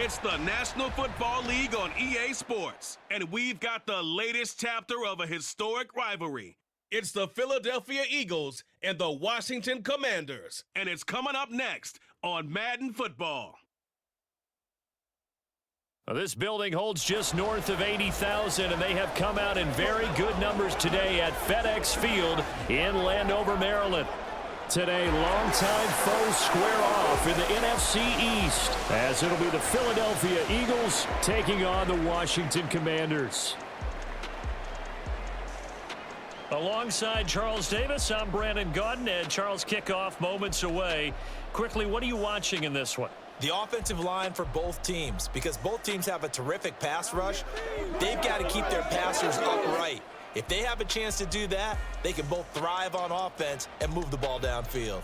It's the National Football League on EA Sports, and we've got the latest chapter of a historic rivalry. It's the Philadelphia Eagles and the Washington Commanders, and it's coming up next on Madden Football. Well, this building holds just north of 80,000, and they have come out in very good numbers today at FedEx Field in Landover, Maryland. Today, longtime foes square off in the NFC East, as it'll be the Philadelphia Eagles taking on the Washington Commanders. Alongside Charles Davis, I'm Brandon Gaudin, and Charles, kickoff moments away. Quickly, what are you watching in this one? The offensive line for both teams, because both teams have a terrific pass rush. They've got to keep their passers upright. If they have a chance to do that, they can both thrive on offense and move the ball downfield.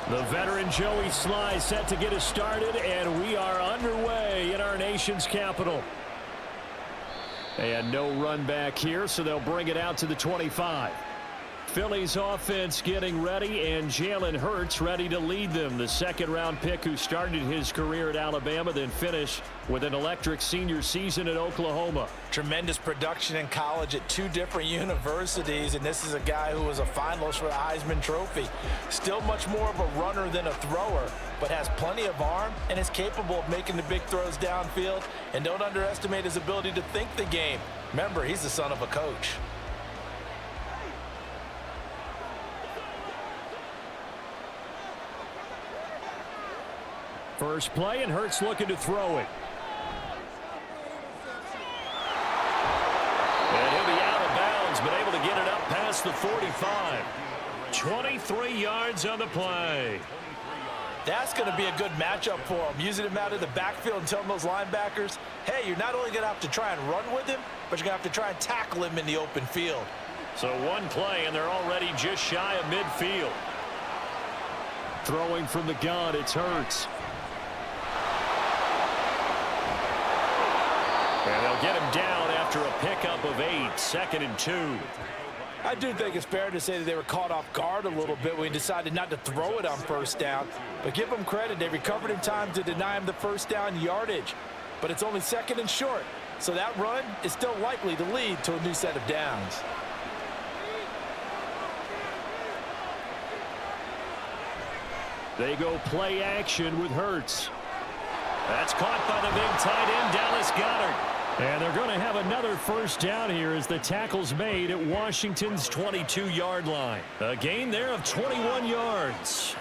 The veteran Joey Sly set to get us started, and we are underway in our nation's capital. And no run back here, so they'll bring it out to the 25. Philly's offense getting ready, and Jalen Hurts ready to lead them. The second-round pick who started his career at Alabama, then finished with an electric senior season at Oklahoma. Tremendous production in college at two different universities, and this is a guy who was a finalist for the Heisman Trophy. Still much more of a runner than a thrower, but has plenty of arm and is capable of making the big throws downfield. And don't underestimate his ability to think the game. Remember, he's the son of a coach. First play, and Hurts looking to throw it. And he'll be out of bounds, but able to get it up past the 45. 23 yards on the play. That's going to be a good matchup for him, using him out of the backfield and telling those linebackers, hey, you're not only going to have to try and run with him, but you're going to have to try and tackle him in the open field. So one play, and they're already just shy of midfield. Throwing from the gun, it's Hurts. And they'll get him down after a pickup of 8, 2nd and 2. I do think it's fair to say that they were caught off guard a little bit when he decided not to throw it on first down. But give them credit, they recovered in time to deny him the first down yardage. But it's only 2nd and short, so that run is still likely to lead to a new set of downs. They go play action with Hurts. That's caught by the big tight end, Dallas Goedert. And they're going to have another first down here as the tackle's made at Washington's 22-yard line. A gain there of 21 yards.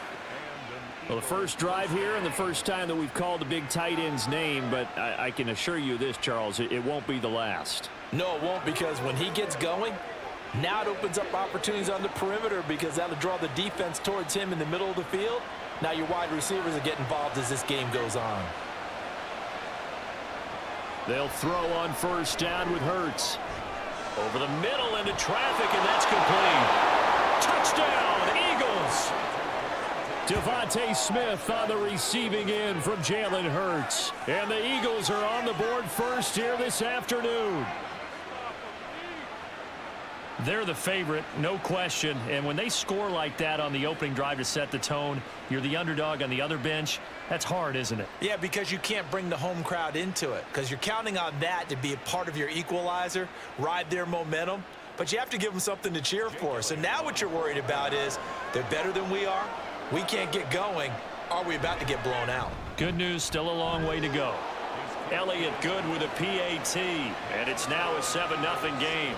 Well, the first drive here and the first time that we've called the big tight end's name, but I can assure you this, Charles, it won't be the last. No, it won't, because when he gets going, now it opens up opportunities on the perimeter because that'll draw the defense towards him in the middle of the field. Now your wide receivers will get involved as this game goes on. They'll throw on first down with Hurts. Over the middle into traffic, and that's complete. Touchdown, Eagles! Devontae Smith on the receiving end from Jalen Hurts. And the Eagles are on the board first here this afternoon. They're the favorite, no question. And when they score like that on the opening drive to set the tone, you're the underdog on the other bench. That's hard, isn't it? Yeah, because you can't bring the home crowd into it, because you're counting on that to be a part of your equalizer, ride their momentum. But you have to give them something to cheer for. So now what you're worried about is they're better than we are. We can't get going. Are we about to get blown out? Good news, still a long way to go. Elliott good with a PAT, and it's now a 7-0 game.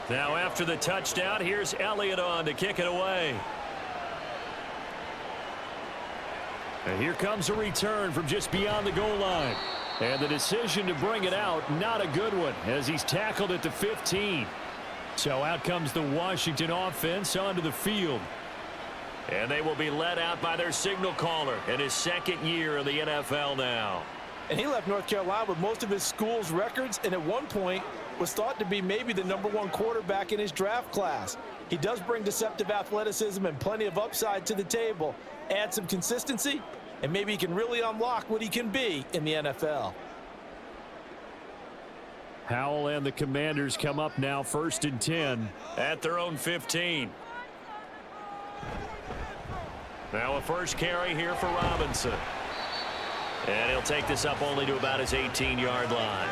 Now after the touchdown, here's Elliott on to kick it away. And here comes a return from just beyond the goal line. And the decision to bring it out, not a good one, as he's tackled at the 15. So out comes the Washington offense onto the field. And they will be led out by their signal caller in his second year in the NFL now. And he left North Carolina with most of his school's records, and at one point was thought to be maybe the #1 quarterback in his draft class. He does bring deceptive athleticism and plenty of upside to the table. Add some consistency, and maybe he can really unlock what he can be in the NFL. Howell and the Commanders come up now 1st and 10 at their own 15. Now a first carry here for Robinson. And he'll take this up only to about his 18-yard line.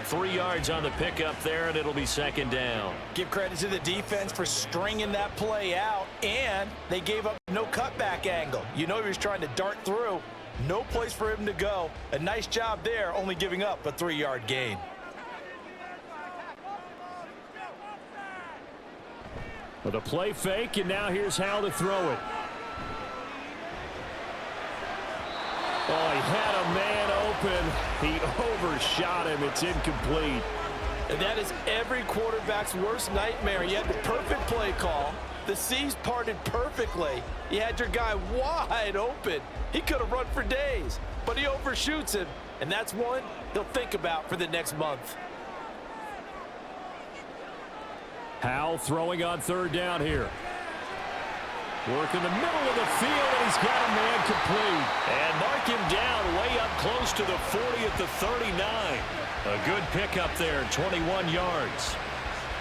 3 yards on the pickup there, and it'll be second down. Give credit to the defense for stringing that play out, and they gave up no cutback angle. You know he was trying to dart through. No place for him to go. A nice job there, only giving up a 3-yard gain. With a play fake, and now here's how to throw it. Oh, he had a man open. He overshot him. It's incomplete. And that is every quarterback's worst nightmare. You had the perfect play call. The C's parted perfectly. You had your guy wide open. He could have run for days, but he overshoots him. And that's one he'll think about for the next month. Howell throwing on 3rd down here. Work in the middle of the field, and he's got a man complete. And mark him down way up close to the 40 at the 39. A good pickup there, 21 yards.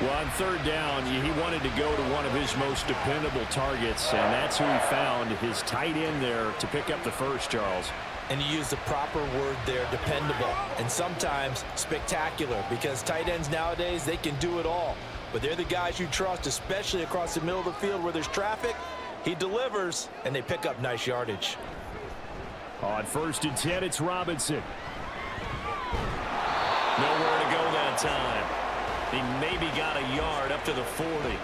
Well, on 3rd down, he wanted to go to one of his most dependable targets, and that's who he found, his tight end there, to pick up the first, Charles. And you use the proper word there, dependable, and sometimes spectacular, because tight ends nowadays, they can do it all. But they're the guys you trust, especially across the middle of the field where there's traffic. He delivers, and they pick up nice yardage. On 1st and 10, it's Robinson. Nowhere to go that time. He maybe got a yard up to the 40.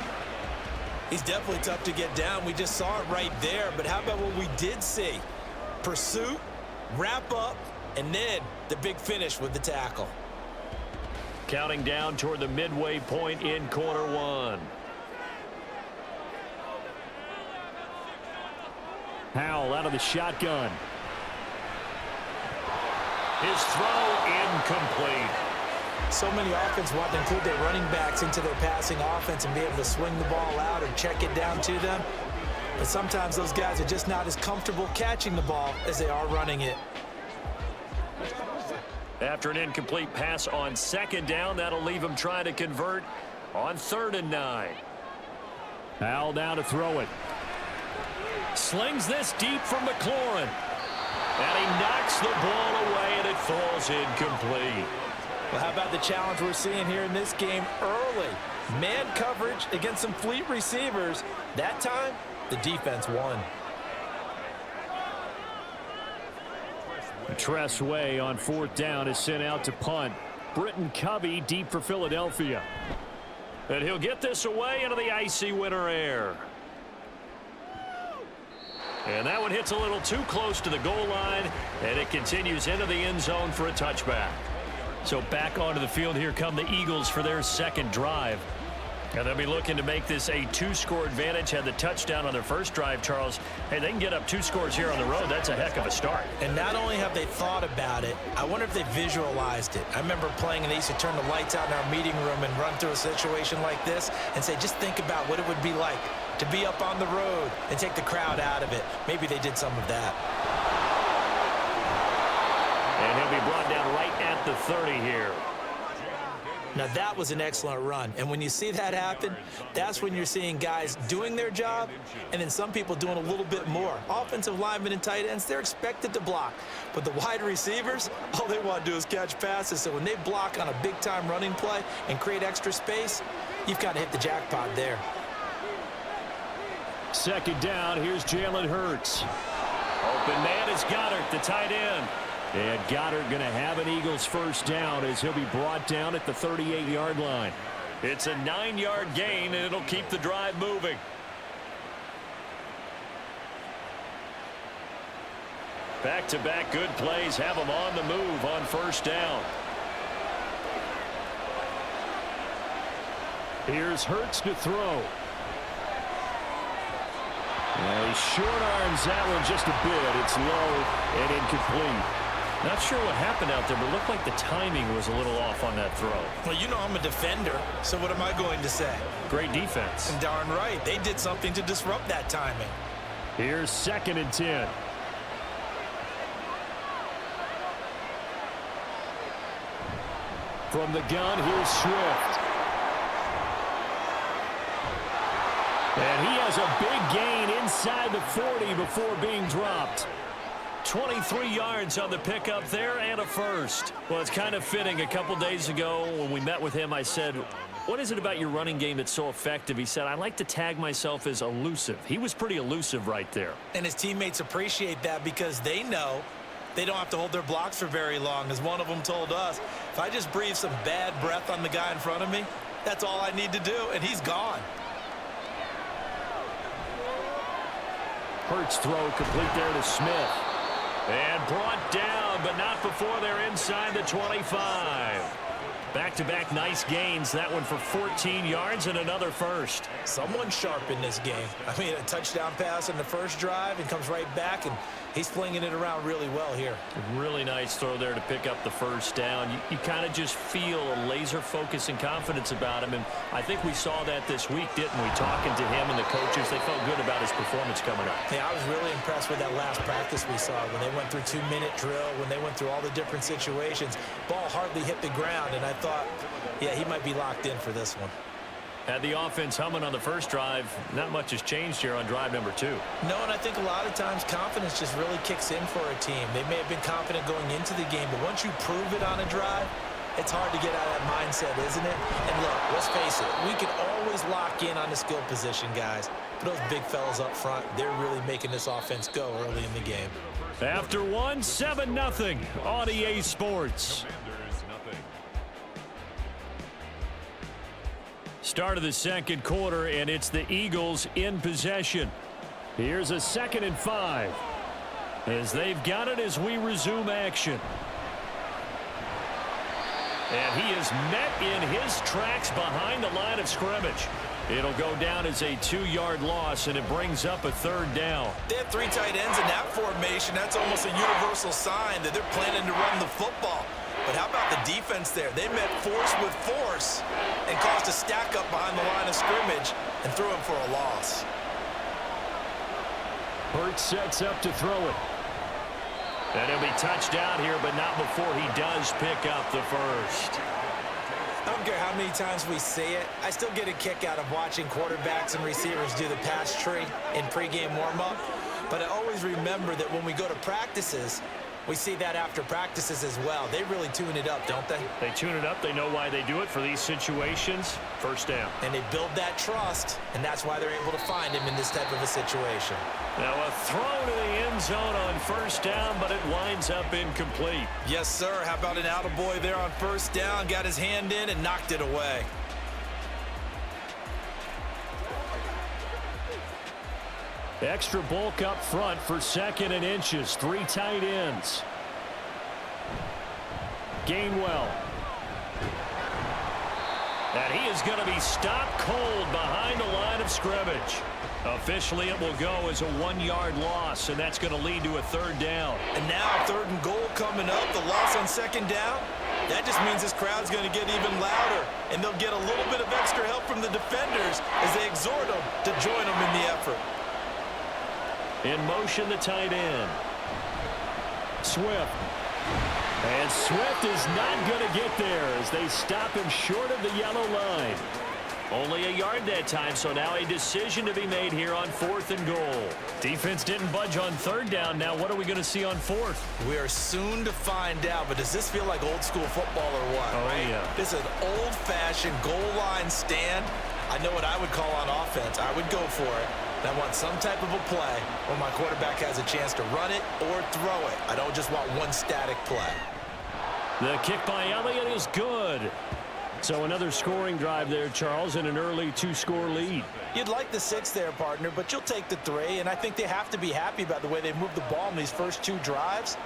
He's definitely tough to get down. We just saw it right there. But how about what we did see? Pursuit, wrap up, and then the big finish with the tackle. Counting down toward the midway point in quarter 1. Howell out of the shotgun. His throw incomplete. So many offenses want to include their running backs into their passing offense and be able to swing the ball out or check it down to them. But sometimes those guys are just not as comfortable catching the ball as they are running it. After an incomplete pass on 2nd down, that'll leave him trying to convert on 3rd and 9. Howell down to throw it. Slings this deep from McLaurin. And he knocks the ball away, and it falls incomplete. Well, how about the challenge we're seeing here in this game early? Man coverage against some fleet receivers. That time, the defense won. Tress Way on 4th down is sent out to punt. Britton Covey deep for Philadelphia. And he'll get this away into the icy winter air. And that one hits a little too close to the goal line, and it continues into the end zone for a touchback. So back onto the field, here come the Eagles for their second drive. And they'll be looking to make this a 2-score advantage. Had the touchdown on their first drive, Charles. Hey, they can get up 2 scores here on the road. That's a heck of a start. And not only have they thought about it, I wonder if they visualized it. I remember playing, and they used to turn the lights out in our meeting room and run through a situation like this and say, just think about what it would be like to be up on the road and take the crowd out of it. Maybe they did some of that. And he'll be brought down right at the 30 here. Now that was an excellent run, and when you see that happen, that's when you're seeing guys doing their job and then some people doing a little bit more. Offensive linemen and tight ends, they're expected to block, but the wide receivers, all they want to do is catch passes. So when they block on a big-time running play and create extra space, you've got to hit the jackpot there. 2nd down, here's Jalen Hurts. Open man is Goddard, the tight end. And Goddard going to have an Eagles first down as he'll be brought down at the 38-yard line. It's a 9-yard gain, and it'll keep the drive moving. Back-to-back good plays have them on the move on first down. Here's Hurts to throw. He short arms that one just a bit. It's low and incomplete. Not sure what happened out there, but it looked like the timing was a little off on that throw. Well, you know I'm a defender, so what am I going to say? Great defense. And darn right. They did something to disrupt that timing. Here's 2nd and 10. From the gun, here's Swift. And he has a big gain inside the 40 before being dropped. 23 yards on the pickup there and a first. Well, it's kind of fitting. A couple days ago when we met with him, I said, what is it about your running game that's so effective? He said, I like to tag myself as elusive. He was pretty elusive right there. And his teammates appreciate that because they know they don't have to hold their blocks for very long. As one of them told us, if I just breathe some bad breath on the guy in front of me, that's all I need to do, and he's gone. Hurts throw complete there to Smith. And brought down, but not before they're inside the 25. Back-to-back nice gains. That one for 14 yards and another first. Someone sharp in this game. I mean, a touchdown pass in the first drive and comes right back, and he's flinging it around really well here. Really nice throw there to pick up the first down. You kind of just feel a laser focus and confidence about him, and I think we saw that this week, didn't we? Talking to him and the coaches, they felt good about his performance coming up. Yeah, I was really impressed with that last practice we saw when they went through 2-minute drill, when they went through all the different situations. Ball hardly hit the ground, and I thought, yeah, he might be locked in for this one. Had the offense humming on the first drive. Not much has changed here on drive number 2. No, and I think a lot of times confidence just really kicks in for a team. They may have been confident going into the game, but once you prove it on a drive, it's hard to get out of that mindset, isn't it? And look, let's face it, we can always lock in on the skill position, guys. But those big fellas up front, they're really making this offense go early in the game. After one, 7-0 on EA Sports. Start of the second quarter, and it's the Eagles in possession. Here's a 2nd and 5. As they've got it as we resume action. And he is met in his tracks behind the line of scrimmage. It'll go down as a 2-yard loss, and it brings up a 3rd down. They have 3 tight ends in that formation. That's almost a universal sign that they're planning to run the football. But how about the defense there? They met force with force and caused a stack up behind the line of scrimmage and threw him for a loss. Hurts sets up to throw it. And he'll be touched down here, but not before he does pick up the first. I don't care how many times we say it, I still get a kick out of watching quarterbacks and receivers do the pass tree in pregame warm-up. But I always remember that when we go to practices, we see that after practices as well. They really tune it up, don't they? They tune it up. They know why they do it for these situations. First down. And they build that trust, and that's why they're able to find him in this type of a situation. Now a throw to the end zone on first down, but it winds up incomplete. Yes, sir. How about an attaboy there on first down? Got his hand in and knocked it away. Extra bulk up front for 2nd and inches. 3 tight ends. Gainwell. And he is going to be stopped cold behind the line of scrimmage. Officially, it will go as a 1-yard loss, and that's going to lead to a 3rd down. And now 3rd and goal coming up. The loss on 2nd down. That just means this crowd's going to get even louder, and they'll get a little bit of extra help from the defenders as they exhort them to join them in the effort. In motion, the tight end. Swift. And Swift is not going to get there as they stop him short of the yellow line. Only a yard that time, so now a decision to be made here on 4th and goal. Defense didn't budge on 3rd down. Now what are we going to see on 4th? We are soon to find out, but does this feel like old school football or what? Oh, right? yeah. This is an old-fashioned goal line stand. I know what I would call on offense. I would go for it. And I want some type of a play where my quarterback has a chance to run it or throw it. I don't just want one static play. The kick by Elliott is good. So another scoring drive there, Charles, and an early 2-score lead. You'd like the 6 there, partner, but you'll take the 3, and I think they have to be happy about the way they moved the ball in these first 2 drives.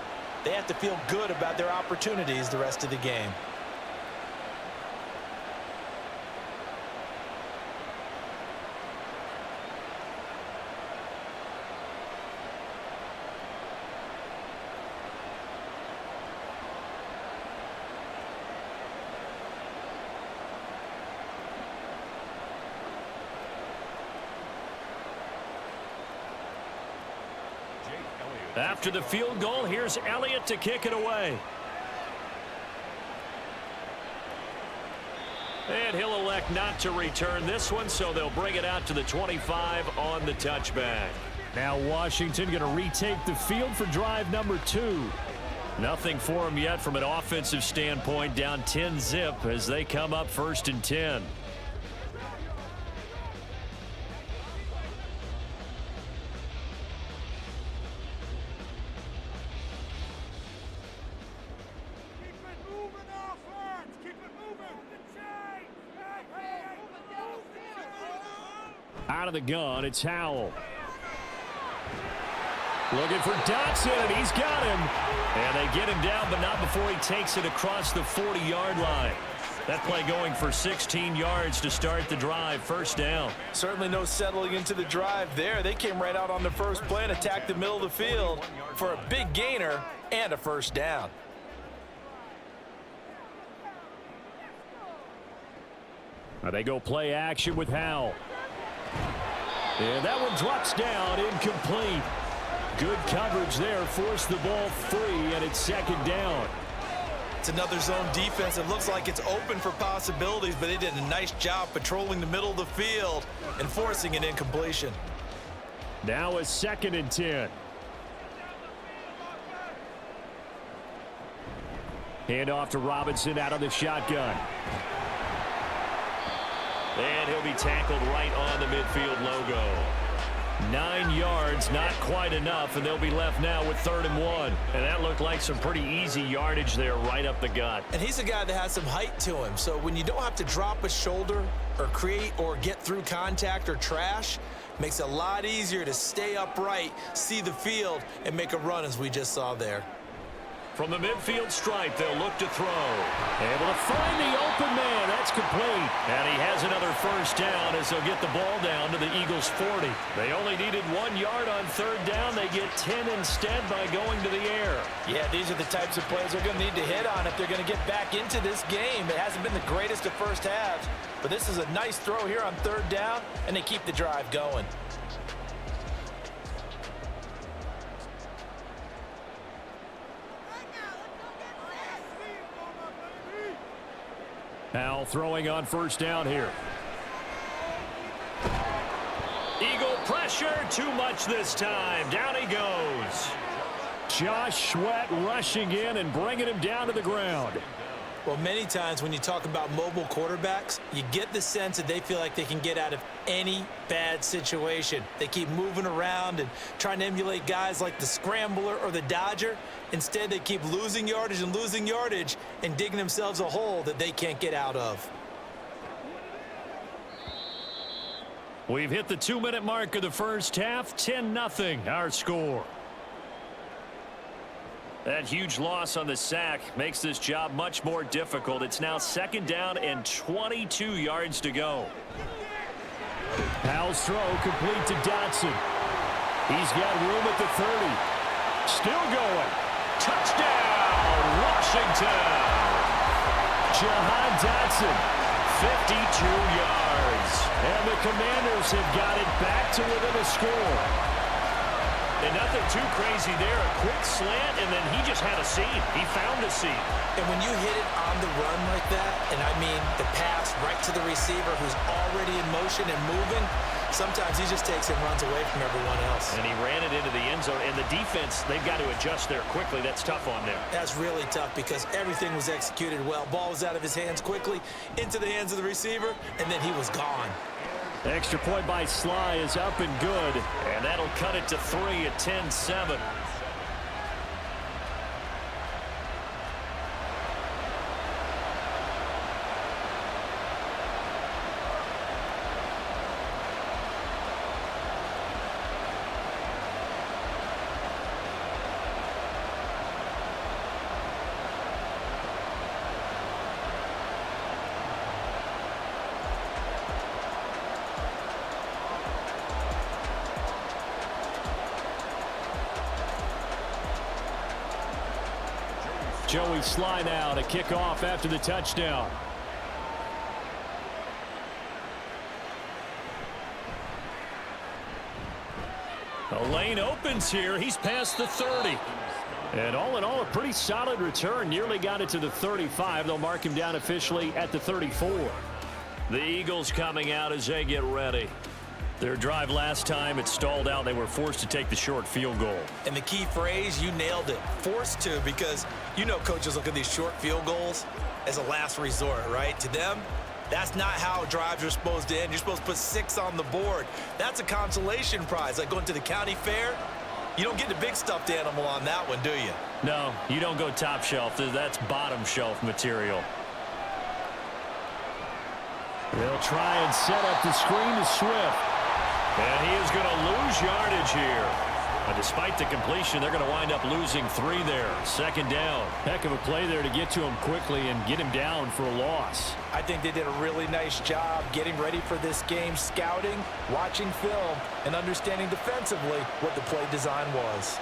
They have to feel good about their opportunities the rest of the game. After the field goal, here's Elliott to kick it away. And he'll elect not to return this one, so they'll bring it out to the 25 on the touchback. Now Washington going to retake the field for drive number 2. Nothing for them yet from an offensive standpoint, down 10-zip as they come up 1st and 10. Out of the gun, it's Howell. Looking for Dotson, and he's got him. And they get him down, but not before he takes it across the 40-yard line. That play going for 16 yards to start the drive, 1st down. Certainly no settling into the drive there. They came right out on the first play and attacked the middle of the field for a big gainer and a 1st down. Now they go play action with Howell. And that one drops down, incomplete. Good coverage there, forced the ball free, and it's 2nd down. It's another zone defense. It looks like it's open for possibilities, but they did a nice job patrolling the middle of the field and forcing an incompletion. Now a 2nd and 10. Hand off to Robinson out of the shotgun. And he'll be tackled right on the midfield logo. 9 yards, not quite enough, and they'll be left now with 3rd and 1. And that looked like some pretty easy yardage there right up the gut. And he's a guy that has some height to him, so when you don't have to drop a shoulder or create or get through contact or trash, makes it a lot easier to stay upright, see the field, and make a run as we just saw there. From the midfield stripe, they'll look to throw. Able to find the open man. That's complete. And he has another 1st down as they'll get the ball down to the Eagles' 40. They only needed 1 yard on 3rd down. They get 10 instead by going to the air. Yeah, these are the types of plays they're going to need to hit on if they're going to get back into this game. It hasn't been the greatest of first halves, but this is a nice throw here on 3rd down, and they keep the drive going. Howell throwing on 1st down here. Eagle pressure, too much this time. Down he goes. Josh Sweat rushing in and bringing him down to the ground. Well, many times when you talk about mobile quarterbacks, you get the sense that they feel like they can get out of any bad situation. They keep moving around and trying to emulate guys like the Scrambler or the Dodger. Instead, they keep losing yardage and digging themselves a hole that they can't get out of. We've hit the 2-minute mark of the first half. 10-0 our score. That huge loss on the sack makes this job much more difficult. It's now 2nd down and 22 yards to go. Howell's throw complete to Dotson. He's got room at the 30. Still going. Touchdown, Washington. Jahan Dotson, 52 yards. And the Commanders have got it back to within a score. And nothing too crazy there. A quick slant, and then he just had a seam. He found a seam. And when you hit it on the run like that, and I mean the pass right to the receiver who's already in motion and moving, sometimes he just takes and runs away from everyone else. And he ran it into the end zone. And the defense, they've got to adjust there quickly. That's tough on them. That's really tough because everything was executed well. Ball was out of his hands quickly, into the hands of the receiver, and then he was gone. Extra point by Sly is up and good. And that'll cut it to 3 at 10-7. Joey Sly now to kick off after the touchdown. The lane opens here. He's past the 30. And all in all, a pretty solid return. Nearly got it to the 35. They'll mark him down officially at the 34. The Eagles coming out as they get ready. Their drive last time, it stalled out. They were forced to take the short field goal. And the key phrase, you nailed it. Forced to, because you know coaches look at these short field goals as a last resort, right? To them, that's not how drives are supposed to end. You're supposed to put 6 on the board. That's a consolation prize. Like going to the county fair, you don't get the big stuffed animal on that one, do you? No, you don't go top shelf. That's bottom shelf material. They'll try and set up the screen to Swift. And he is going to lose yardage here. But despite the completion, they're going to wind up losing 3 there. Second down. Heck of a play there to get to him quickly and get him down for a loss. I think they did a really nice job getting ready for this game, scouting, watching film, and understanding defensively what the play design was.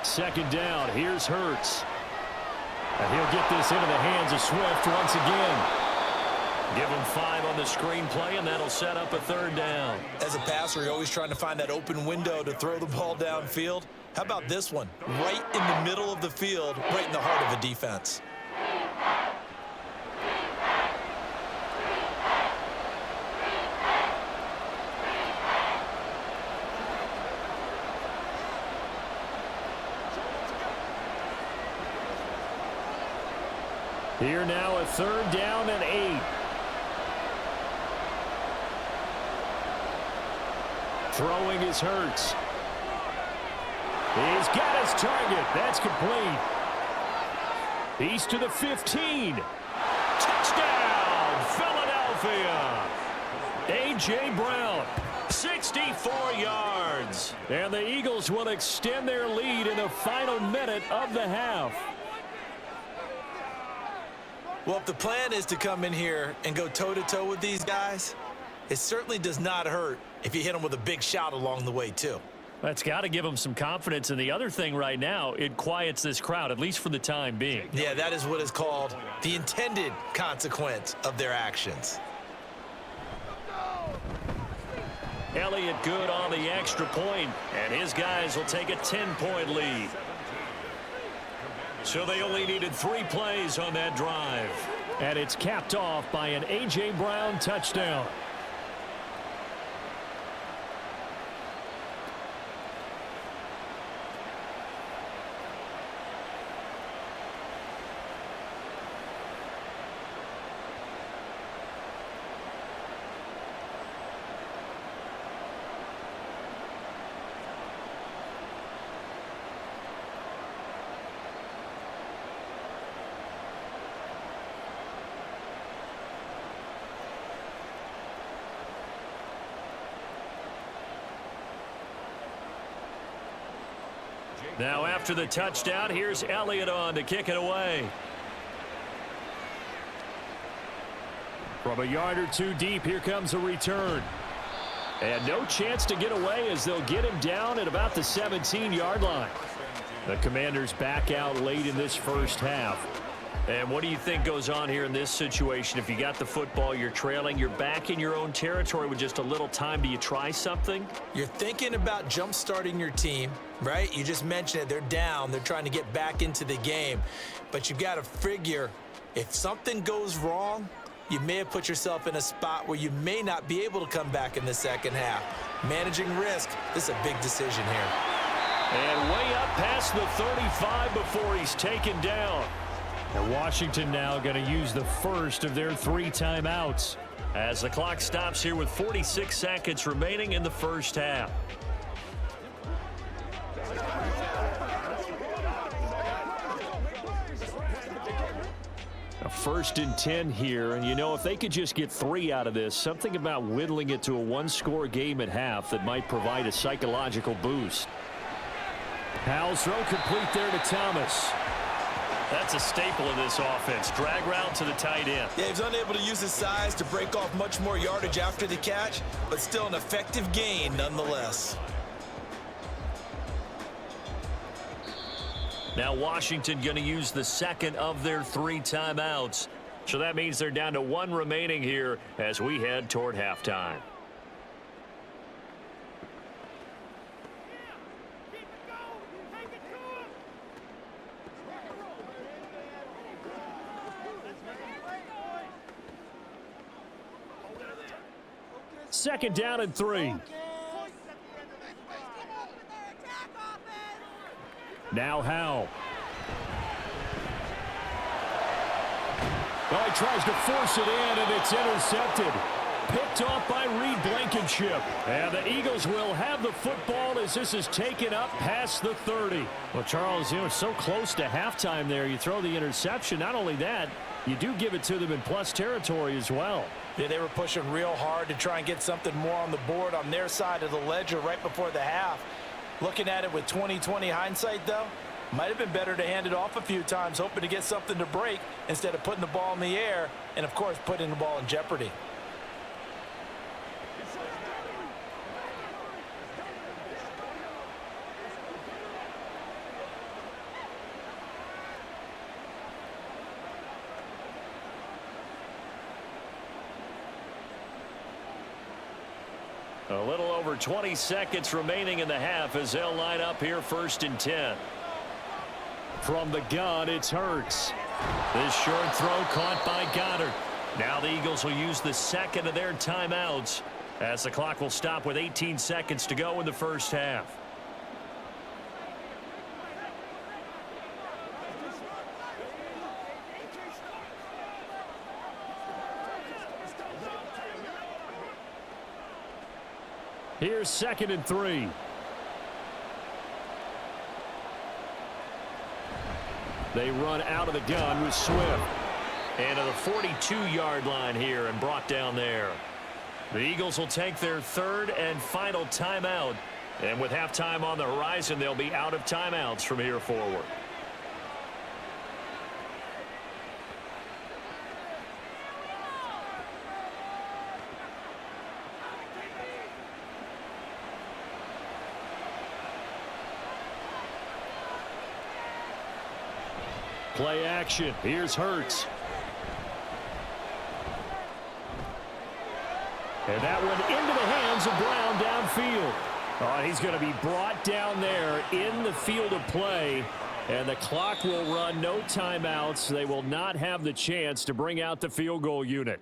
Second down. Here's Hurts. And he'll get this into the hands of Swift once again. Give him 5 on the screen play, and that'll set up a third down. As a passer, you're always trying to find that open window to throw the ball downfield. How about this one? Right in the middle of the field, right in the heart of a defense. Here now a third down and 8. Throwing is Hurts. He's got his target. That's complete. He's to the 15. Touchdown, Philadelphia. A.J. Brown, 64 yards. And the Eagles will extend their lead in the final minute of the half. Well, if the plan is to come in here and go toe-to-toe with these guys, it certainly does not hurt if you hit them with a big shot along the way, too. That's got to give them some confidence. And the other thing right now, it quiets this crowd, at least for the time being. Yeah, that is what is called the intended consequence of their actions. Elliott good on the extra point, and his guys will take a 10-point lead. So they only needed 3 plays on that drive. And it's capped off by an A.J. Brown touchdown. Now after the touchdown, here's Elliott on to kick it away. From a yard or 2 deep, here comes a return. And no chance to get away as they'll get him down at about the 17-yard line. The Commanders back out late in this first half. And what do you think goes on here in this situation? If you got the football, you're trailing, you're back in your own territory with just a little time. Do you try something? You're thinking about jump-starting your team, right? You just mentioned it. They're down. They're trying to get back into the game. But you got to figure, if something goes wrong, you may have put yourself in a spot where you may not be able to come back in the second half. Managing risk, this is a big decision here. And way up past the 35 before he's taken down. And Washington now going to use the first of their 3 timeouts as the clock stops here with 46 seconds remaining in the first half. A 1st and 10 here, and you know, if they could just get 3 out of this, something about whittling it to a 1-score game at half that might provide a psychological boost. Powell's throw complete there to Thomas. That's a staple of this offense. Drag route to the tight end. Yeah, he's unable to use his size to break off much more yardage after the catch, but still an effective gain nonetheless. Now Washington going to use the second of their 3 timeouts. So that means they're down to 1 remaining here as we head toward halftime. Second down and 3. Now Howell. Well, he tries to force it in, and it's intercepted. Picked off by Reed Blankenship. And the Eagles will have the football as this is taken up past the 30. Well, Charles, you know, so close to halftime there. You throw the interception. Not only that, you do give it to them in plus territory as well. Yeah, they were pushing real hard to try and get something more on the board on their side of the ledger right before the half. Looking at it with 20/20 hindsight, though, might have been better to hand it off a few times, hoping to get something to break instead of putting the ball in the air and, of course, putting the ball in jeopardy. A little over 20 seconds remaining in the half as they'll line up here 1st and 10. From the gun, it's Hurts. This short throw caught by Goddard. Now the Eagles will use the second of their timeouts as the clock will stop with 18 seconds to go in the first half. Here's 2nd and 3. They run out of the gun with Swift. And to the 42-yard line here and brought down there. The Eagles will take their 3rd and final timeout. And with halftime on the horizon, they'll be out of timeouts from here forward. Play action. Here's Hurts. And that one into the hands of Brown downfield. Oh, he's going to be brought down there in the field of play. And the clock will run, no timeouts. They will not have the chance to bring out the field goal unit.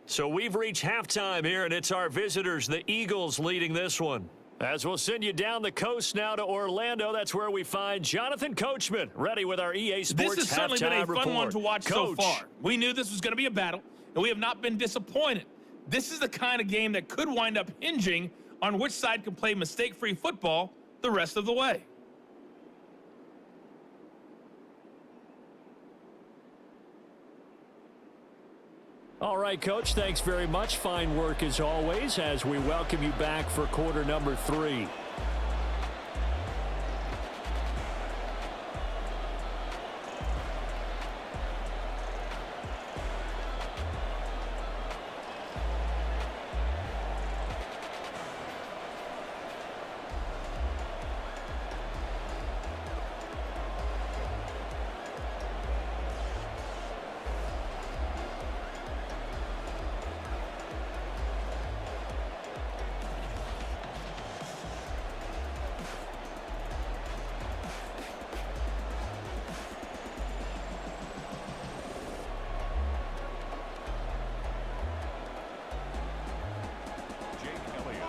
So we've reached halftime here, and it's our visitors, the Eagles, leading this one. As we'll send you down the coast now to Orlando, that's where we find Jonathan Coachman, ready with our EA Sports Halftime Report. This has certainly been a fun one to watch so far. We knew this was going to be a battle, and we have not been disappointed. This is the kind of game that could wind up hinging on which side can play mistake-free football the rest of the way. All right, Coach, thanks very much. Fine work as always as we welcome you back for quarter number 3.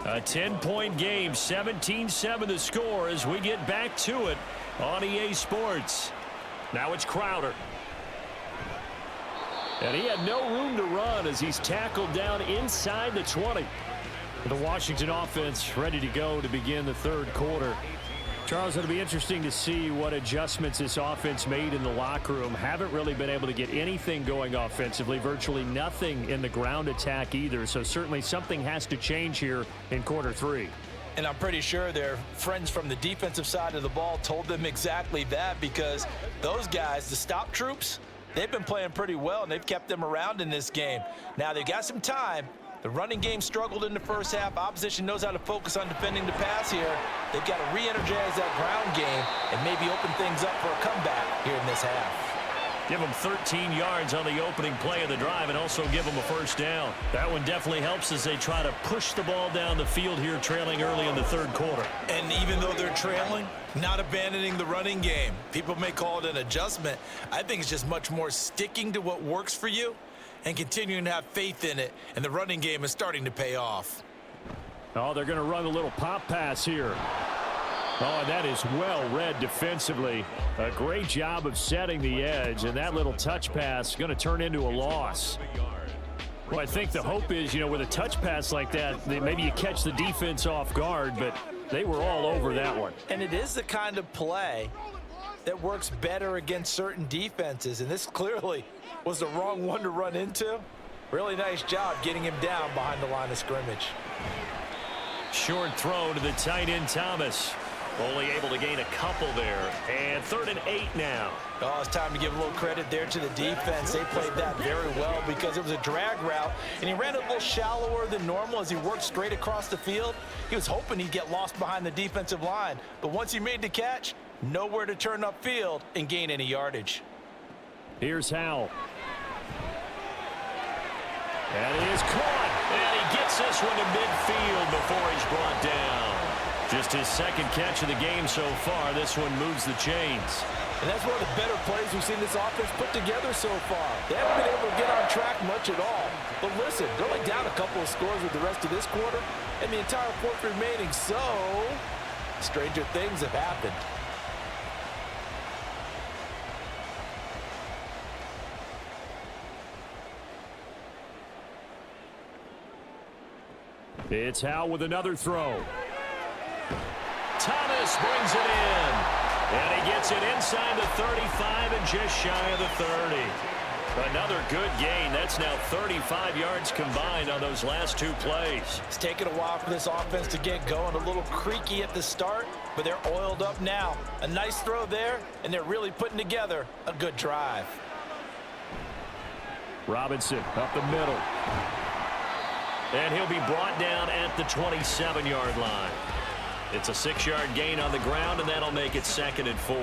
A 10-point game, 17-7 the score as we get back to it on EA Sports. Now it's Crowder. And he had no room to run as he's tackled down inside the 20. The Washington offense ready to go to begin the third quarter. Charles, it'll be interesting to see what adjustments this offense made in the locker room. Haven't really been able to get anything going offensively, virtually nothing in the ground attack either. So certainly something has to change here in quarter 3. And I'm pretty sure their friends from the defensive side of the ball told them exactly that, because those guys, the stop troops, they've been playing pretty well, and they've kept them around in this game. Now, they've got some time, The running game struggled in the first half. Opposition knows how to focus on defending the pass here. They've got to re-energize that ground game and maybe open things up for a comeback here in this half. Give them 13 yards on the opening play of the drive and also give them a first down. That one definitely helps as they try to push the ball down the field here, trailing early in the third quarter. And even though they're trailing, not abandoning the running game. People may call it an adjustment. I think it's just much more sticking to what works for you and continuing to have faith in it. And the running game is starting to pay off. Oh, they're going to run a little pop pass here. Oh, and that is well read defensively. A great job of setting the edge, and that little touch pass is going to turn into a loss. Well, I think the hope is, with a touch pass like that, maybe you catch the defense off guard, but they were all over that one. And it is the kind of play that works better against certain defenses, and this clearly was the wrong one to run into. Really nice job getting him down behind the line of scrimmage. Short throw to the tight end, Thomas. Only able to gain a couple there. And 3rd and 8 now. Oh, it's time to give a little credit there to the defense. They played that very well because it was a drag route, and he ran a little shallower than normal as he worked straight across the field. He was hoping he'd get lost behind the defensive line, but once he made the catch, nowhere to turn upfield and gain any yardage. Here's Howell. And he is caught, and he gets this one to midfield before he's brought down. Just his second catch of the game so far. This one moves the chains. And that's one of the better plays we've seen this offense put together so far. They haven't been able to get on track much at all. But listen, they're only down a couple of scores with the rest of this quarter, and the entire fourth remaining, so stranger things have happened. It's Howell with another throw. Thomas brings it in. And he gets it inside the 35 and just shy of the 30. Another good gain. That's now 35 yards combined on those last two plays. It's taken a while for this offense to get going. A little creaky at the start, but they're oiled up now. A nice throw there, and they're really putting together a good drive. Robinson up the middle. And he'll be brought down at the 27-yard line. It's a 6-yard gain on the ground, and that'll make it 2nd and 4.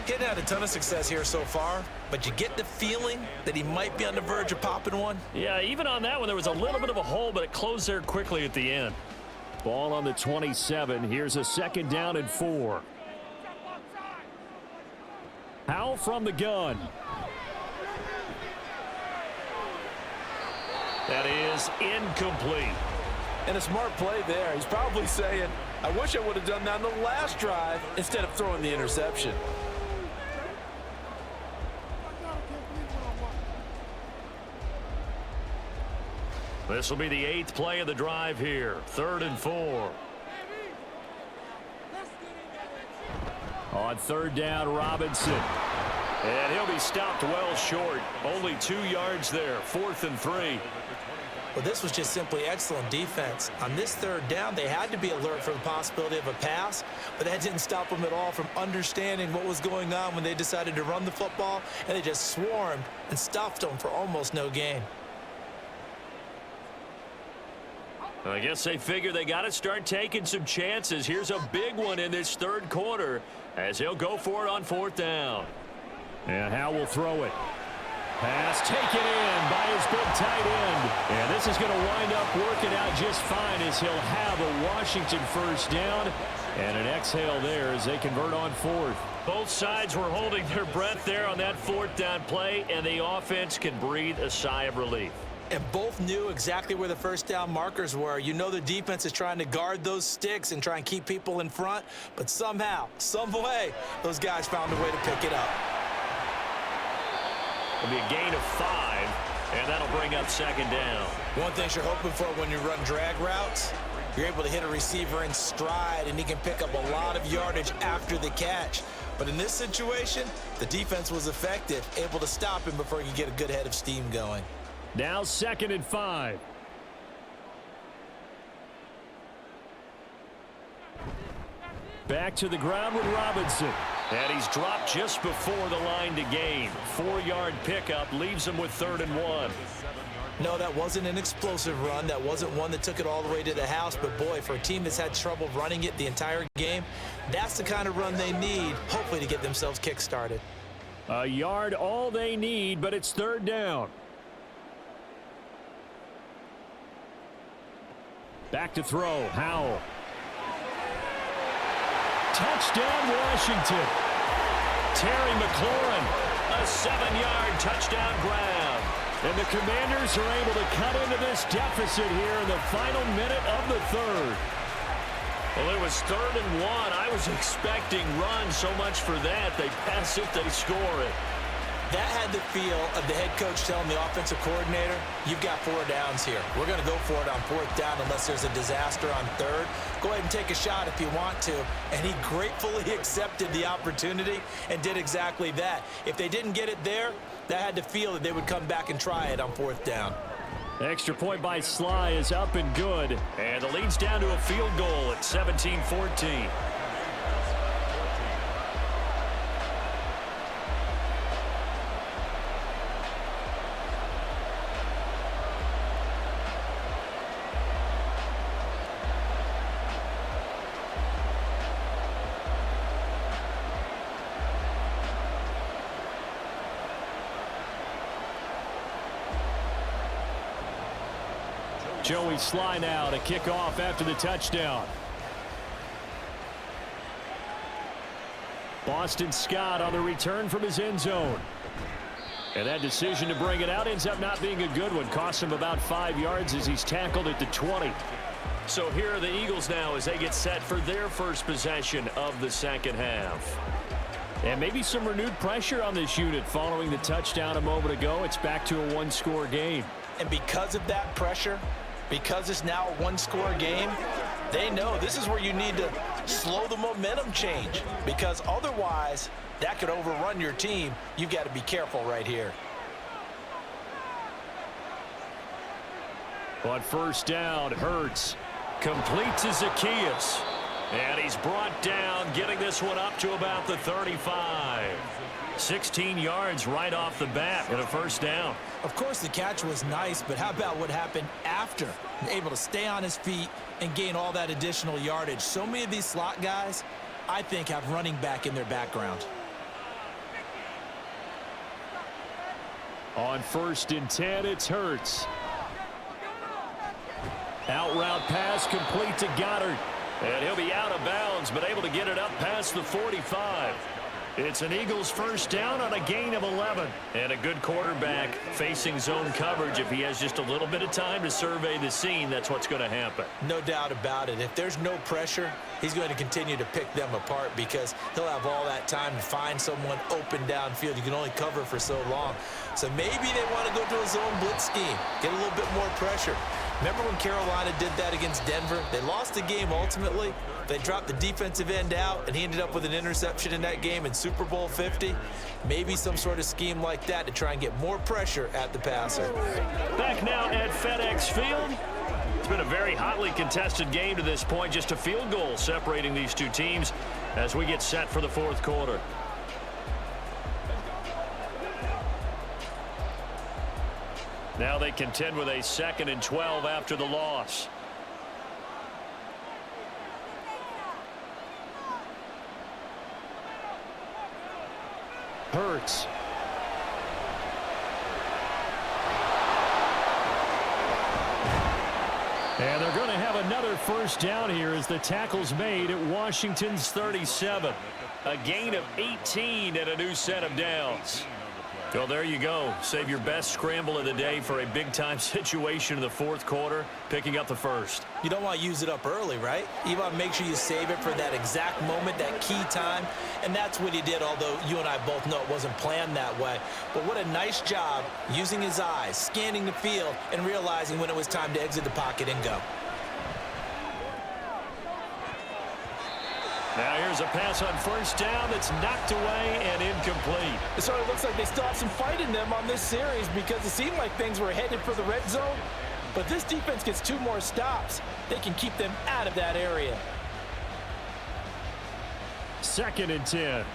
Getting had a ton of success here so far, but you get the feeling that he might be on the verge of popping one. Yeah, even on that one, there was a little bit of a hole, but it closed there quickly at the end. Ball on the 27. Here's a 2nd down and 4. Howell from the gun. That is incomplete. And a smart play there. He's probably saying, I wish I would have done that on the last drive instead of throwing the interception. This will be the 8th play of the drive here. 3rd and 4. On 3rd down, Robinson. And he'll be stopped well short. Only 2 yards there. 4th and 3. Well, this was just simply excellent defense. On this 3rd down, they had to be alert for the possibility of a pass, but that didn't stop them at all from understanding what was going on when they decided to run the football, and they just swarmed and stuffed them for almost no gain. I guess they figure they got to start taking some chances. Here's a big one in this 3rd quarter as he'll go for it on 4th down. And Howell will throw it. Pass taken in by his big tight end. And this is going to wind up working out just fine as he'll have a Washington 1st down. And an exhale there as they convert on 4th. Both sides were holding their breath there on that 4th down play, and the offense can breathe a sigh of relief. And both knew exactly where the 1st down markers were. You know the defense is trying to guard those sticks and try and keep people in front, but somehow, some way, those guys found a way to pick it up. It'll be a gain of 5, and that'll bring up 2nd down. One thing you're hoping for when you run drag routes, you're able to hit a receiver in stride, and he can pick up a lot of yardage after the catch. But in this situation, the defense was effective, able to stop him before he could get a good head of steam going. Now 2nd and 5. Back to the ground with Robinson. And he's dropped just before the line to gain. 4-yard pickup leaves him with 3rd and 1. No, that wasn't an explosive run. That wasn't one that took it all the way to the house. But, boy, for a team that's had trouble running it the entire game, that's the kind of run they need, hopefully, to get themselves kick-started. A yard all they need, but it's third down. Back to throw, Howell. Touchdown, Washington. Terry McLaurin, a 7-yard touchdown grab. And the Commanders are able to cut into this deficit here in the final minute of the third. Well, it was 3rd and 1. I was expecting run so much for that. They pass it, they score it. That had the feel of the head coach telling the offensive coordinator, you've got 4 downs here. We're going to go for it on 4th down unless there's a disaster on 3rd. Go ahead and take a shot if you want to. And he gratefully accepted the opportunity and did exactly that. If they didn't get it there, that had to feel that they would come back and try it on 4th down. Extra point by Sly is up and good. And the lead's down to a field goal at 17-14. Joey Sly now to kick off after the touchdown. Boston Scott on the return from his end zone. And that decision to bring it out ends up not being a good one. Costs him about 5 yards as he's tackled at the 20. So here are the Eagles now as they get set for their first possession of the second half. And maybe some renewed pressure on this unit following the touchdown a moment ago. It's back to a one-score game. And because of that pressure, because it's now a one-score game, they know this is where you need to slow the momentum change, because otherwise that could overrun your team. You've got to be careful right here. On 1st down, Hurts Completes to Zacchaeus. And he's brought down, getting this one up to about the 35. 16 yards right off the bat and a 1st down. Of course, the catch was nice, but how about what happened after? Able to stay on his feet and gain all that additional yardage. So many of these slot guys, I think, have running back in their background. On 1st and 10, it's Hurts. Out route pass complete to Goddard. And he'll be out of bounds, but able to get it up past the 45. It's an Eagles 1st down on a gain of 11. And a good quarterback facing zone coverage. If he has just a little bit of time to survey the scene, that's what's going to happen. No doubt about it. If there's no pressure, he's going to continue to pick them apart because he'll have all that time to find someone open downfield. You can only cover for so long. So maybe they want to go to a zone blitz scheme, get a little bit more pressure. Remember when Carolina did that against Denver? They lost the game ultimately. They dropped the defensive end out, and he ended up with an interception in that game in Super Bowl 50. Maybe some sort of scheme like that to try and get more pressure at the passer. Back now at FedEx Field. It's been a very hotly contested game to this point. Just a field goal separating these two teams as we get set for the 4th quarter. Now they contend with a 2nd and 12 after the loss. Hurts. And they're going to have another 1st down here as the tackle's made at Washington's 37. A gain of 18 and a new set of downs. Well, there you go. Save your best scramble of the day for a big-time situation in the 4th quarter, picking up the 1st. You don't want to use it up early, right? You want to make sure you save it for that exact moment, that key time. And that's what he did, although you and I both know it wasn't planned that way. But what a nice job using his eyes, scanning the field, and realizing when it was time to exit the pocket and go. Now here's a pass on 1st down that's knocked away and incomplete. It sort of looks like they still have some fight in them on this series because it seemed like things were headed for the red zone. But this defense gets 2 more stops. They can keep them out of that area. 2nd and 10.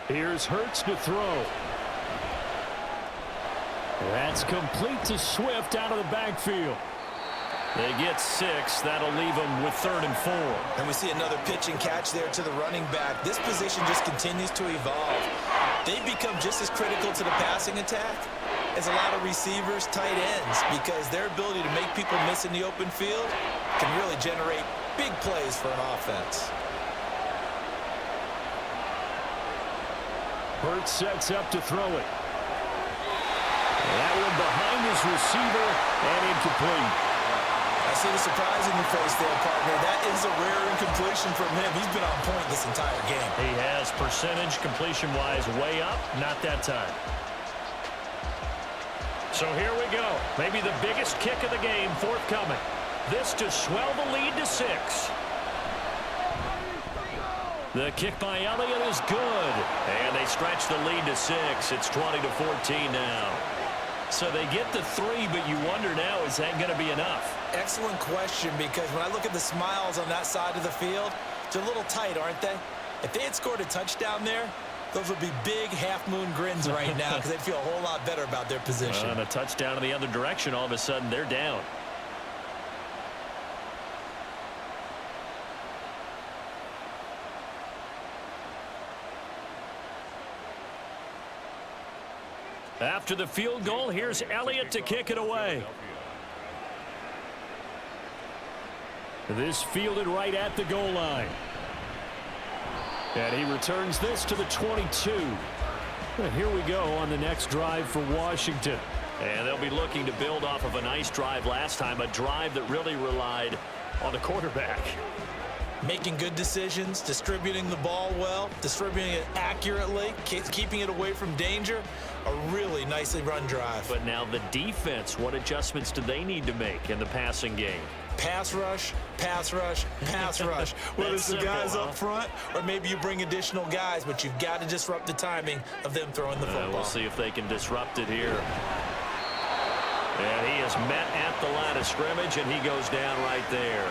Here's Hurts to throw. That's complete to Swift out of the backfield. They get 6. That'll leave them with 3rd and 4. And we see another pitch and catch there to the running back. This position just continues to evolve. They've become just as critical to the passing attack as a lot of receivers, tight ends, because their ability to make people miss in the open field can really generate big plays for an offense. Hurts sets up to throw it. That one behind his receiver and incomplete. I see the surprise in your face there, partner. That is a rare incompletion from him. He's been on point this entire game. He has percentage completion-wise way up, not that time. So here we go. Maybe the biggest kick of the game forthcoming. This to swell the lead to 6. The kick by Elliott is good. And they stretch the lead to 6. It's 20-14 now. So they get the 3, but you wonder now, is that going to be enough? Excellent question, because when I look at the smiles on that side of the field, they're a little tight, aren't they? If they had scored a touchdown there, those would be big half-moon grins right now because they'd feel a whole lot better about their position. And a touchdown in the other direction, all of a sudden they're down. After the field goal, here's Elliott to kick it away. This fielded right at the goal line. And he returns this to the 22. And here we go on the next drive for Washington. And they'll be looking to build off of a nice drive last time, a drive that really relied on the quarterback. Making good decisions, distributing the ball well, distributing it accurately, keeping it away from danger. A really nicely run drive. But now the defense, what adjustments do they need to make in the passing game? Pass rush, pass rush, pass rush. Whether it's the guys up front or maybe you bring additional guys, but you've got to disrupt the timing of them throwing the football. We'll see if they can disrupt it here. And he is met at the line of scrimmage, and he goes down right there.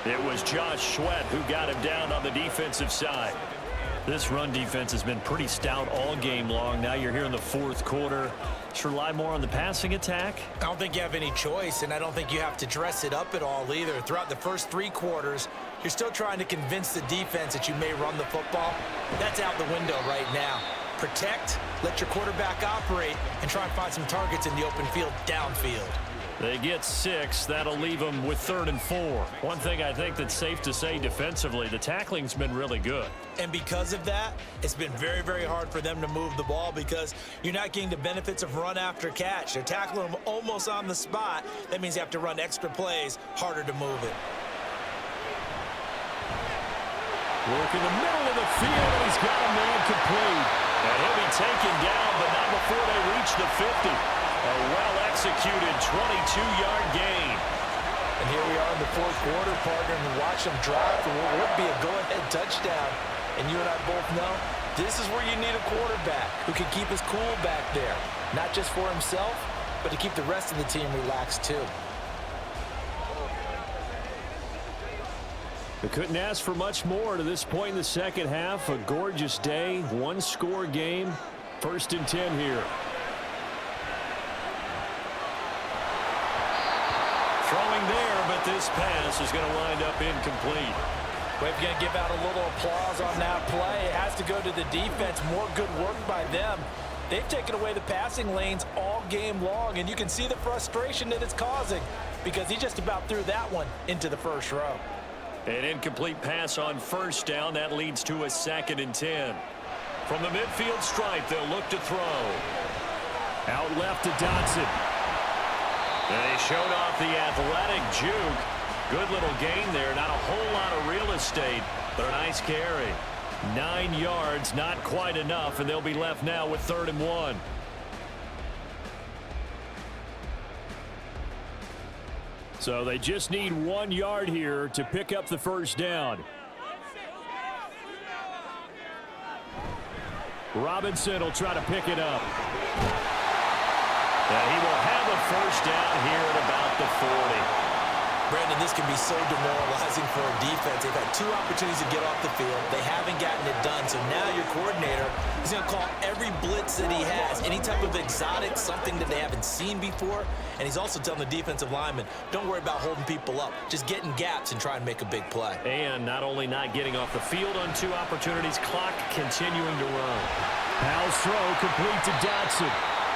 It was Josh Sweat who got him down on the defensive side. This run defense has been pretty stout all game long. Now you're here in the fourth quarter. Should rely more on the passing attack? I don't think you have any choice, and I don't think you have to dress it up at all either. Throughout the first 3 quarters, you're still trying to convince the defense that you may run the football. That's out the window right now. Protect, let your quarterback operate, and try and find some targets in the open field downfield. They get 6. That'll leave them with 3rd and 4. One thing I think that's safe to say defensively, the tackling's been really good. And because of that, it's been very, very hard for them to move the ball because you're not getting the benefits of run after catch. They're tackling them almost on the spot. That means you have to run extra plays, harder to move it. Work in the middle of the field, and he's got a man complete. And he'll be taken down, but not before they reach the 50. A well-executed 22-yard gain. And here we are in the fourth quarter, partner, and watch them drive for what would be a go-ahead touchdown. And you and I both know this is where you need a quarterback who can keep his cool back there. Not just for himself, but to keep the rest of the team relaxed too. We couldn't ask for much more to this point in the second half. A gorgeous day, 1-score game. 1st and 10 here. Throwing there, but this pass is going to wind up incomplete. We're going to give out a little applause on that play. It has to go to the defense. More good work by them. They've taken away the passing lanes all game long, and you can see the frustration that it's causing because he just about threw that one into the first row. An incomplete pass on 1st down. That leads to a 2nd and 10. From the midfield stripe, they'll look to throw. Out left to Dotson. They showed off the athletic juke. Good little gain there. Not a whole lot of real estate, but a nice carry. 9 yards, not quite enough, and they'll be left now with 3rd and 1. So they just need 1 yard here to pick up the 1st down. Robinson will try to pick it up. And he will have a 1st down here at about the 40. Brandon, this can be so demoralizing for a defense. They've had 2 opportunities to get off the field. They haven't gotten it done. So now your coordinator is going to call every blitz that he has, any type of exotic, something that they haven't seen before. And he's also telling the defensive lineman, don't worry about holding people up. Just get in gaps and try and make a big play. And not only not getting off the field on 2 opportunities, clock continuing to run. Howell's throw complete to Dotson.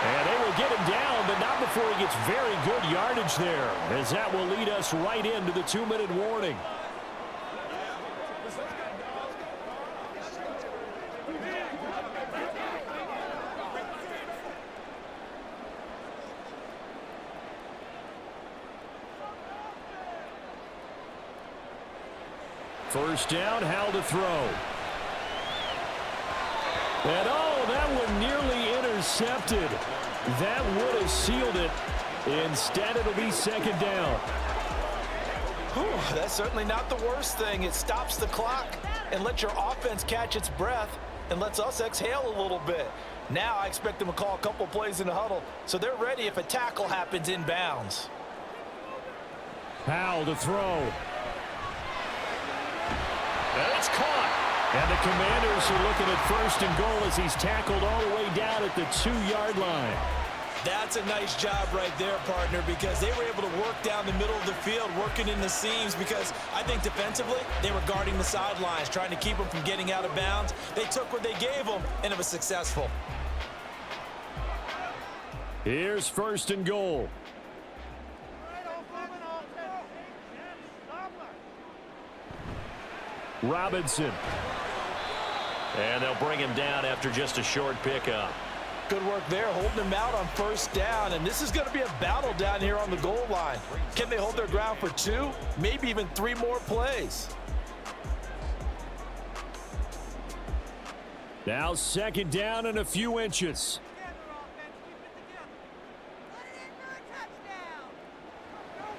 And they will get him down, but not before he gets very good yardage there, as that will lead us right into the 2-minute warning. First down, Howell to throw. And oh, that one nearly intercepted. That would have sealed it. Instead, it'll be second down. Whew, that's certainly not the worst thing. It stops the clock and lets your offense catch its breath and lets us exhale a little bit. Now I expect them to call a couple plays in the huddle, so they're ready if a tackle happens inbounds. Howell to throw. And it's caught. And the Commanders are looking at first and goal as he's tackled all the way down at the 2-yard line. That's a nice job right there, partner, because they were able to work down the middle of the field, working in the seams, because I think defensively they were guarding the sidelines, trying to keep them from getting out of bounds. They took what they gave them, and it was successful. Here's first and goal. Robinson. And they'll bring him down after just a short pickup. Good work there, holding him out on first down, and this is going to be a battle down here on the goal line. Can they hold their ground for 2, maybe even 3 more plays? Now second down and a few inches.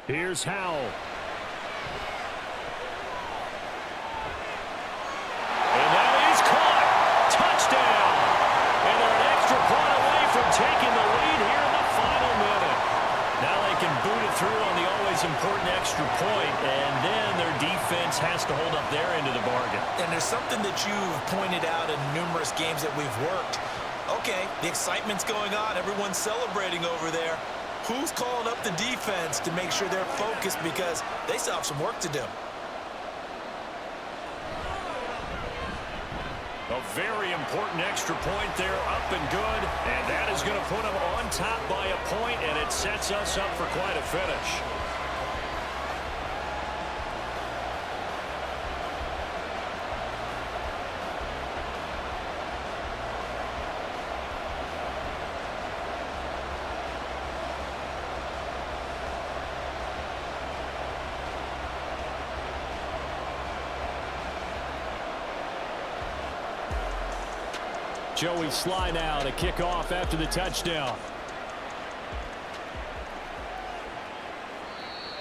Here's Howell. And that is caught. Touchdown. And they're an extra point away from taking the lead here in the final minute. Now they can boot it through on the always important extra point, and then their defense has to hold up their end of the bargain. And there's something that you've pointed out in numerous games that we've worked. Okay, the excitement's going on. Everyone's celebrating over there. Who's calling up the defense to make sure they're focused, because they still have some work to do? A very important extra point there, up and good, and that is going to put them on top by a point, and it sets us up for quite a finish. Joey Sly now to kick off after the touchdown.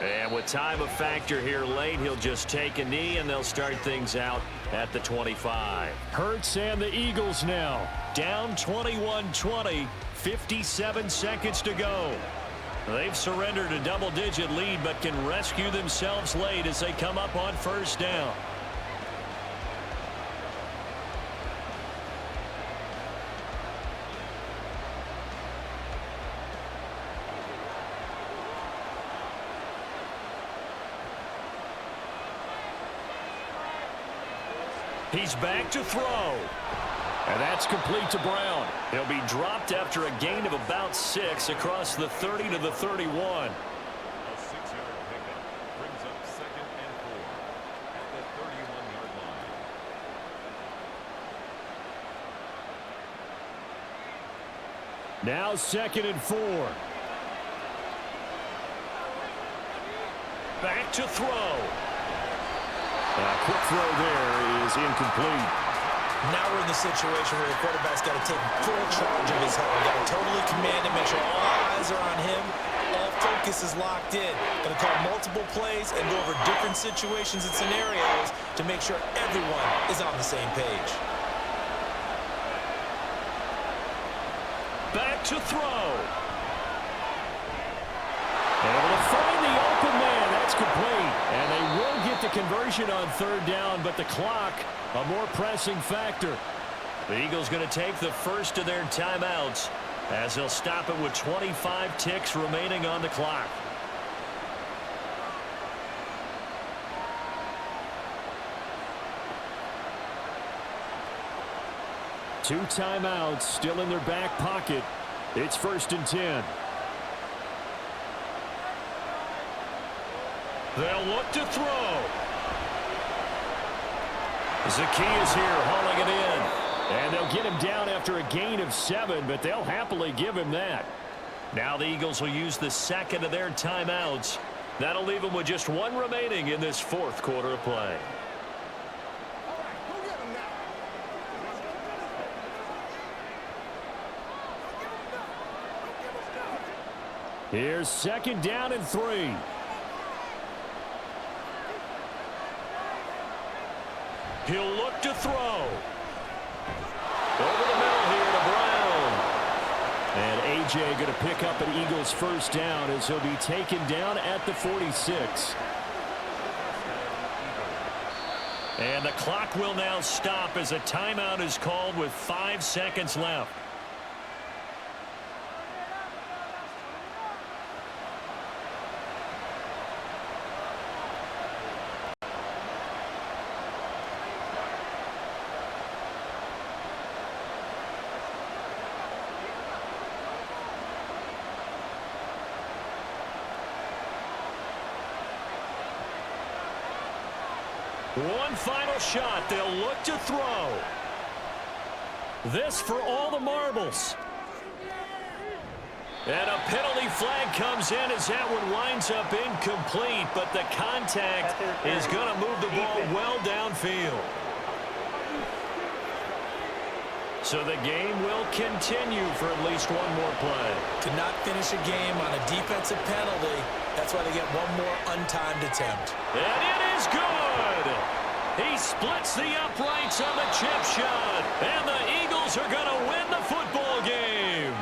And with time a factor here late, he'll just take a knee, and they'll start things out at the 25. Hurts and the Eagles now. Down 21-20, 57 seconds to go. They've surrendered a double-digit lead, but can rescue themselves late as they come up on first down. He's back to throw. And that's complete to Brown. He'll be dropped after a gain of about 6 across the 30 to the 31. A 6-yard pickup brings up 2nd and 4 at the 31-yard line. Now 2nd and 4. Back to throw. Quick throw there is incomplete. Now we're in the situation where the quarterback's got to take full charge of his head. Got to totally command it, make sure all eyes are on him. All focus is locked in. Going to call multiple plays and go over different situations and scenarios to make sure everyone is on the same page. Back to throw. Able to find the open man. That's complete. conversion on third down, but the clock a more pressing factor. The Eagles going to take the first of their timeouts as they'll stop it with 25 ticks remaining on the clock. Two timeouts still in their back pocket. It's 1st and 10. They'll look to throw. Zacchaeus here hauling it in. And they'll get him down after a gain of 7, but they'll happily give him that. Now the Eagles will use the second of their timeouts. That'll leave them with just one remaining in this fourth quarter of play. Here's 2nd down and 3. He'll look to throw. Over the middle here to Brown. And A.J. going to pick up an Eagles first down as he'll be taken down at the 46. And the clock will now stop as a timeout is called with 5 seconds left. One final shot. They'll look to throw. This for all the marbles. And a penalty flag comes in as that one winds up incomplete, but the contact is going to move the ball well downfield. So the game will continue for at least one more play. To not finish a game on a defensive penalty, that's why they get one more untimed attempt. And it is good. He splits the uprights on the chip shot. And the Eagles are going to win the football game.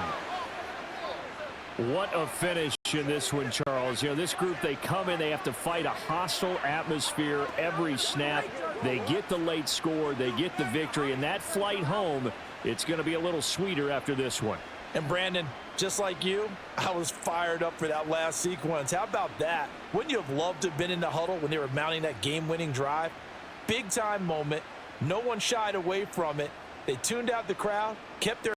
What a finish in this one, Charles. You know, this group, they come in, they have to fight a hostile atmosphere every snap. They get the late score, they get the victory, and that flight home, it's going to be a little sweeter after this one. And Brandon, just like you, I was fired up for that last sequence. How about that? Wouldn't you have loved to have been in the huddle when they were mounting that game-winning drive? Big-time moment. No one shied away from it. They tuned out the crowd, kept their